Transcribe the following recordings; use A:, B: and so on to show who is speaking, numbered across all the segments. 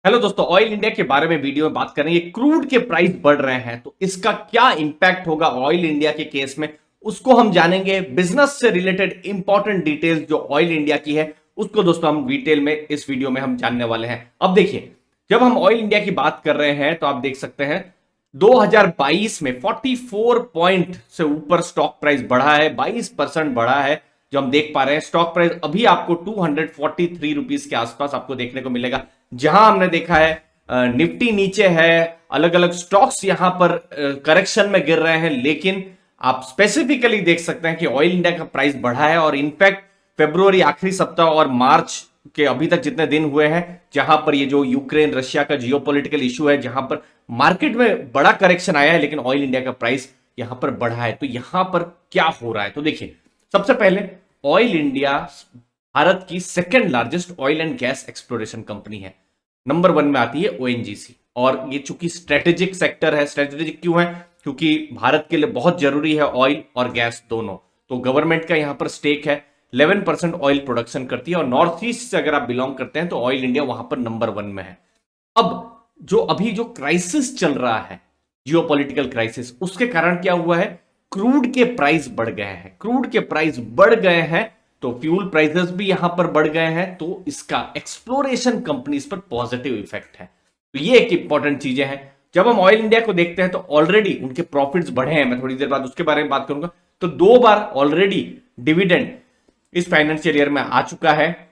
A: Hello दोस्तों, oil India के बारे में वीडियो में बात करेंगे। क्रूड के प्राइस बढ़ रहे हैं तो इसका क्या इंपैक्ट होगा ऑयल इंडिया के केस में, उसको हम जानेंगे। बिजनेस से रिलेटेड इंपॉर्टेंट डिटेल्स जो ऑयल इंडिया की है उसको दोस्तों हम डिटेल में इस वीडियो में हम जानने वाले हैं। अब देखिए, जब हम ऑयल इंडिया की बात कर रहे हैं तो आप देख सकते हैं 2022 में 44 पॉइंट से ऊपर स्टॉक प्राइस बढ़ा है, 22% बढ़ा है। जो हम देख पा रहे हैं स्टॉक प्राइस अभी आपको 243 रुपीज के आसपास आपको देखने को मिलेगा। जहां हमने देखा है निफ्टी नीचे है, अलग अलग स्टॉक्स यहां पर करेक्शन में गिर रहे हैं, लेकिन आप स्पेसिफिकली देख सकते हैं कि ऑयल इंडिया का प्राइस बढ़ा है। और इनफैक्ट फेब्रुवरी आखिरी सप्ताह और मार्च के अभी तक जितने दिन हुए हैं, जहां पर ये जो यूक्रेन रशिया का जियोपॉलिटिकल इशू है, जहां पर मार्केट में बड़ा करेक्शन आया है, लेकिन ऑयल इंडिया का प्राइस यहां पर बढ़ा है। तो यहां पर क्या हो रहा है, तो देखिए, सबसे पहले ऑयल इंडिया भारत की second largest oil and gas exploration company है। नंबर 1 में आती है ओएनजीसी। और ये चूंकि स्ट्रेटेजिक सेक्टर है, स्ट्रेटेजिक क्यों है, क्योंकि भारत के लिए बहुत जरूरी है ऑयल और गैस दोनों। तो गवर्नमेंट का यहां पर स्टेक है, 11% ऑयल प्रोडक्शन करती है। और नॉर्थ ईस्ट से अगर आप बिलोंग करते हैं तो ऑयल इंडिया वहां पर नंबर 1 में है। अब जो क्राइसिस चल रहा है, जियोपॉलिटिकल क्राइसिस, उसके कारण क्या हुआ है, क्रूड के प्राइस बढ़ गए हैं। क्रूड के प्राइस बढ़ गए हैं तो फ्यूल प्राइसेस भी यहां पर बढ़ गए हैं, तो इसका एक्सप्लोरेशन कंपनीज पर पॉजिटिव इफेक्ट है। तो ये एक इंपॉर्टेंट चीजें हैं। जब हम ऑयल इंडिया को देखते हैं तो ऑलरेडी उनके प्रॉफिट्स बढ़े हैं, मैं थोड़ी देर बाद उसके बारे में बात करूंगा। तो 2 बार ऑलरेडी डिविडेंड इस फाइनेंशियल ईयर में आ चुका है,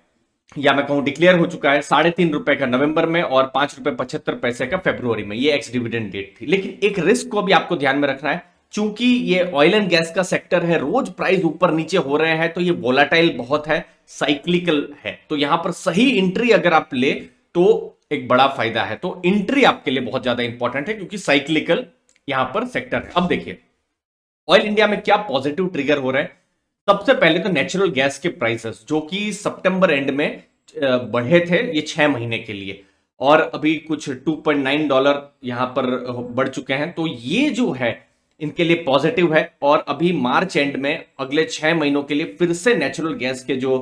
A: या मैं कहूं डिक्लेयर हो चुका है। ₹3.5 का नवंबर में और ₹5.75 का फरवरी में, ये एक्स डिविडेंड डेट थी। लेकिन एक रिस्क को भी आपको ध्यान में रखना है, चूंकि ये ऑयल एंड गैस का सेक्टर है, रोज प्राइस ऊपर नीचे हो रहे हैं, तो ये वोलाटाइल बहुत है, साइक्लिकल है। तो यहां पर सही एंट्री अगर आप ले तो एक बड़ा फायदा है। तो एंट्री आपके लिए बहुत ज्यादा इंपॉर्टेंट है, क्योंकि साइक्लिकल यहां पर सेक्टर है। अब देखिए, ऑयल इंडिया में क्या पॉजिटिव ट्रिगर हो रहे हैं। सबसे पहले तो नेचुरल गैस के प्राइसेस, जो कि सितंबर एंड में बढ़े थे, ये 6 महीने के लिए, और अभी कुछ $2.9 यहां पर बढ़ चुके हैं। तो ये जो है इनके लिए पॉजिटिव है। और अभी मार्च एंड में अगले 6 महीनों के लिए फिर से नेचुरल गैस के जो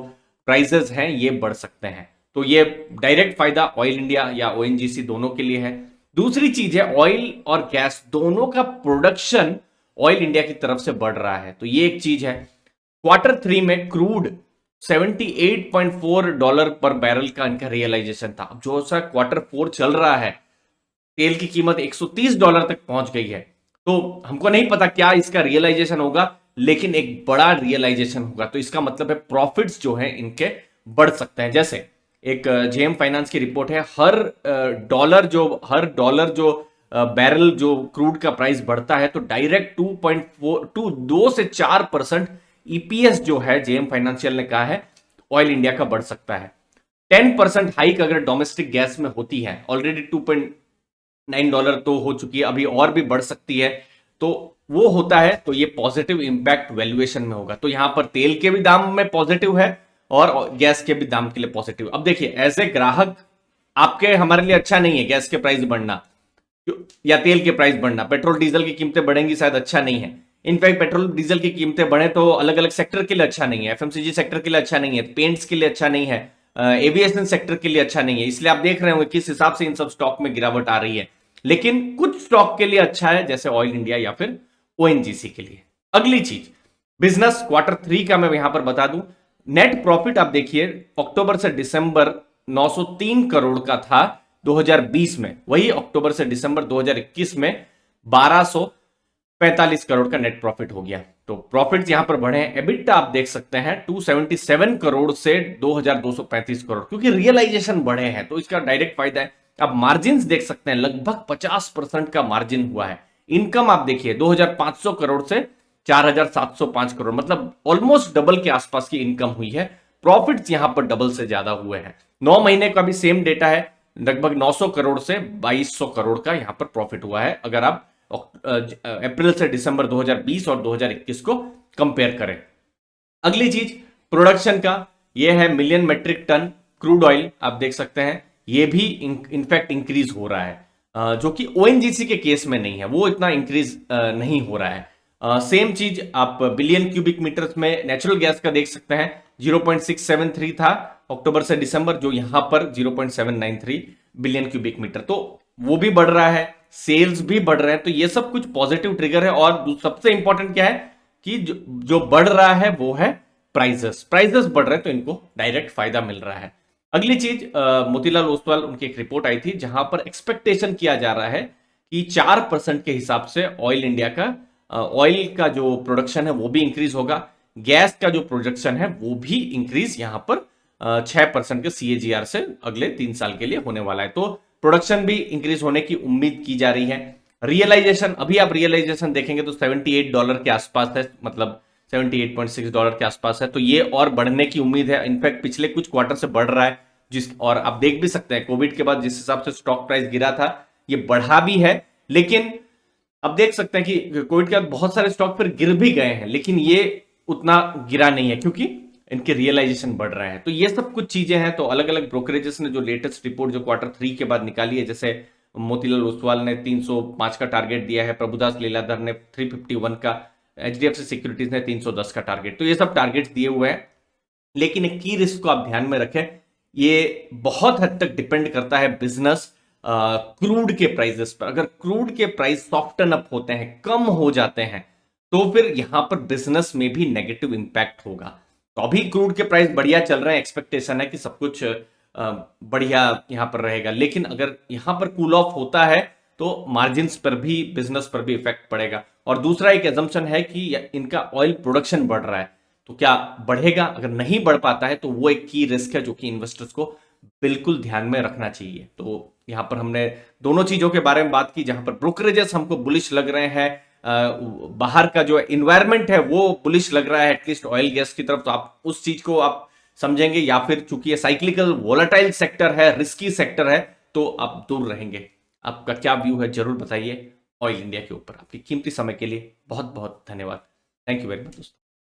A: प्राइसेस हैं ये बढ़ सकते हैं। तो ये डायरेक्ट फायदा ऑयल इंडिया या ओएनजीसी दोनों के लिए है। दूसरी चीज है, ऑयल और गैस दोनों का प्रोडक्शन ऑयल इंडिया की तरफ से बढ़ रहा है, तो ये एक चीज है। Q3 में क्रूड $78.4 पर बैरल का इनका रियलाइजेशन था। अब जो सा Q4 चल रहा है, तेल की कीमत $130 तक पहुंच गई है। तो हमको नहीं पता क्या इसका रियलाइजेशन होगा, लेकिन एक बड़ा रियलाइजेशन होगा। तो इसका मतलब है प्रॉफिट्स जो है इनके बढ़ सकते हैं। जैसे एक जेएम फाइनेंस की रिपोर्ट है, हर डॉलर जो बैरल जो क्रूड का प्राइस बढ़ता है, तो डायरेक्ट 2 से 4% ईपीएस जो है, जेएम फाइनेंशियल ने कहा है, ऑयल इंडिया का बढ़ सकता है। 10% हाइक अगर डोमेस्टिक गैस में होती है, ऑलरेडी $2.9 तो हो चुकी है, अभी और भी बढ़ सकती है, तो वो होता है, तो ये पॉजिटिव इंपैक्ट वैल्यूएशन में होगा। तो यहां पर तेल के भी दाम में पॉजिटिव है और गैस के भी दाम के लिए पॉजिटिव। अब देखिए, एज ए ग्राहक आपके हमारे लिए अच्छा नहीं है गैस के प्राइस बढ़ना या तेल के प्राइस बढ़ना। पेट्रोल डीजल की कीमतें बढ़ेंगी, शायद अच्छा नहीं है। इनफैक्ट पेट्रोल डीजल की कीमतें बढ़े तो अलग अलग सेक्टर के लिए अच्छा नहीं है, एफएमसीजी सेक्टर के लिए अच्छा नहीं है, पेंट्स के लिए अच्छा नहीं है, एविएशन सेक्टर के लिए अच्छा नहीं है। इसलिए आप देख रहे होंगे किस हिसाब से इन सब स्टॉक में गिरावट आ रही है। लेकिन कुछ स्टॉक के लिए अच्छा है, जैसे ऑयल इंडिया या फिर ओएनजीसी के लिए। अगली चीज, बिजनेस Q3 का मैं यहां पर बता दूं, नेट प्रॉफिट आप देखिए, अक्टूबर से दिसंबर 903 करोड़ का था 2020 में, वही अक्टूबर से दिसंबर 2021 में 1245 करोड़ का नेट प्रॉफिट हो गया। तो प्रॉफिट यहां पर बढ़े हैं। एबिटा आप देख सकते हैं 277 करोड़ से 2235 करोड़, क्योंकि रियलाइजेशन बढ़े हैं, तो इसका डायरेक्ट फायदा है। आप मार्जिन देख सकते हैं, लगभग 50% का मार्जिन हुआ है। इनकम आप देखिए 2500 करोड़ से 4705 करोड़, मतलब ऑलमोस्ट डबल के आसपास की इनकम हुई है। प्रॉफिट्स यहां पर डबल से ज्यादा हुए हैं। 9 महीने का भी सेम डेटा है, लगभग 900 करोड़ से 2200 करोड़ का यहां पर प्रॉफिट हुआ है, अगर आप अप्रैल से दिसंबर 2020 और 2021 को कंपेयर करें। अगली चीज प्रोडक्शन का, यह है million metric ton crude oil, आप देख सकते हैं यह भी इनफैक्ट इंक्रीज हो रहा है, जो कि ओएनजीसी के केस में नहीं है, वो इतना इंक्रीज नहीं हो रहा है। सेम चीज आप बिलियन क्यूबिक मीटर्स में नेचुरल गैस का देख सकते हैं। 0.673 था अक्टूबर से दिसंबर, जो यहां पर 0.793 बिलियन क्यूबिक मीटर, तो वो भी बढ़ रहा है, सेल्स भी बढ़ रहे हैं। तो ये सब कुछ पॉजिटिव ट्रिगर है। और सबसे इंपॉर्टेंट क्या है कि जो बढ़ रहा है वो है प्राइजेस बढ़ रहे हैं, तो इनको डायरेक्ट फायदा मिल रहा है। अगली चीज, मोतीलाल ओसवाल उनकी एक रिपोर्ट आई थी जहां पर एक्सपेक्टेशन किया जा रहा है कि 4% के हिसाब से ऑयल इंडिया का ऑयल का जो प्रोडक्शन है वो भी इंक्रीज होगा, गैस का जो प्रोडक्शन है वो भी इंक्रीज यहां पर 6% के CAGR से अगले 3 साल के लिए होने वाला है। तो प्रोडक्शन भी इंक्रीज होने की उम्मीद की जा रही है। रियलाइजेशन, अभी आप रियलाइजेशन देखेंगे तो $78 के आसपास है, मतलब $78.6 के आसपास है। तो ये और बढ़ने की उम्मीद है। इनफैक्ट पिछले कुछ क्वार्टर से बढ़ रहा है, और आप देख भी सकते हैं कोविड के बाद जिस हिसाब से स्टॉक प्राइस गिरा था, ये बढ़ा भी है। लेकिन अब देख सकते हैं कि कोविड के बाद बहुत सारे स्टॉक फिर गिर भी गए हैं, लेकिन ये उतना गिरा नहीं है क्योंकि इनके रियलाइजेशन बढ़ रहे हैं। तो ये सब कुछ चीजें हैं। तो अलग अलग ब्रोकरेजेस ने जो लेटेस्ट रिपोर्ट जो Q3 के बाद निकाली है, जैसे मोतीलाल ओसवाल ने 305 का टारगेट दिया है, प्रभुदास लीलाधर ने 351 का, HDFC सिक्योरिटीज ने 310 का टारगेट। तो ये सब टारगेट दिए हुए हैं। लेकिन एक की रिस्क को आप ध्यान में रखें, ये बहुत हद तक डिपेंड करता है बिजनेस क्रूड के प्राइसेस पर। अगर क्रूड के प्राइस सॉफ्टन अप होते हैं, कम हो जाते हैं, तो फिर यहां पर बिजनेस में भी नेगेटिव इंपैक्ट होगा। तो अभी क्रूड के प्राइस बढ़िया चल रहे हैं, एक्सपेक्टेशन है कि सब कुछ बढ़िया यहां पर रहेगा। लेकिन अगर यहां पर कूल ऑफ होता है तो मार्जिन्स पर भी, बिजनेस पर भी इफेक्ट पड़ेगा। और दूसरा एक एजम्पशन है कि इनका ऑयल प्रोडक्शन बढ़ रहा है, तो क्या बढ़ेगा? अगर नहीं बढ़ पाता है तो वो एक की रिस्क है जो कि इन्वेस्टर्स को बिल्कुल ध्यान में रखना चाहिए। तो यहां पर हमने दोनों चीजों के बारे में बात की, जहां पर ब्रोकरेजेस हमको बुलिश लग रहे हैं, बाहर का जो एनवायरमेंट है वो बुलिश लग रहा है एटलीस्ट ऑयल गैस की तरफ। तो आप उस चीज को आप समझेंगे, या फिर चूंकि ये साइक्लिकल वोलाटाइल सेक्टर है, रिस्की सेक्टर है, तो आप दूर रहेंगे। आपका क्या व्यू है जरूर बताइए ऑयल इंडिया के ऊपर। आपकी कीमती समय के लिए बहुत बहुत धन्यवाद। थैंक यू वेरी मच दोस्तों।